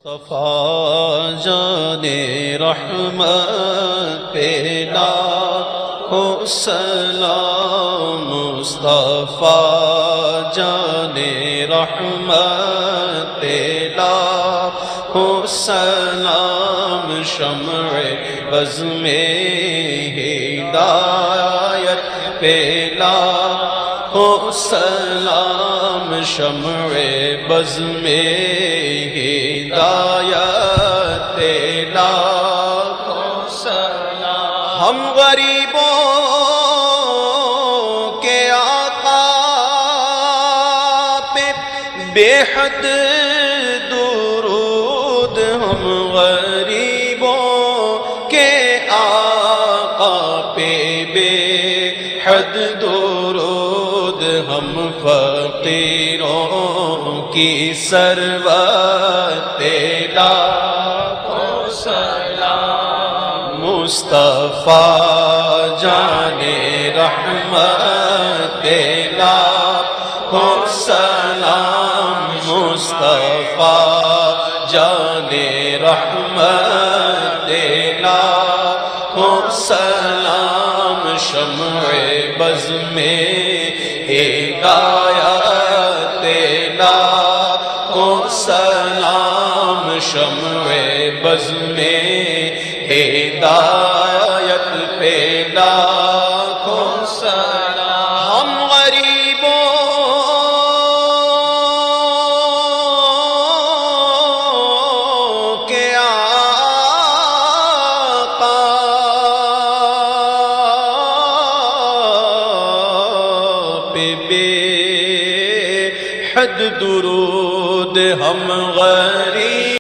مصطفیٰ جان رحمت پہ لاکھوں سلام، مصطفیٰ جان رحمت پہ لاکھوں سلام، شمع بز میں ہدایت پہ لاکھوں سلام، شمع بز میں ہدایت پہ لاکھوں سلام۔ ہم غریبوں کے آقا پہ بے حد درود، ہم غریبوں کے آقا پہ بے حد درود، ہم فقیروں کی ثروت پہ لاکھوں سلام، مصطفیٰ جان رحمت پہ لاکھوں سلام، مصطفیٰ جان رحمت پہ لاکھوں سلام، شمع بز میں ہدایت پہ لاکھوں سلام، شمع بز میں ہدایت پہ لاکھوں سلام۔ ہم غریبوں کے آقا پہ بے حد درود، ہم غریب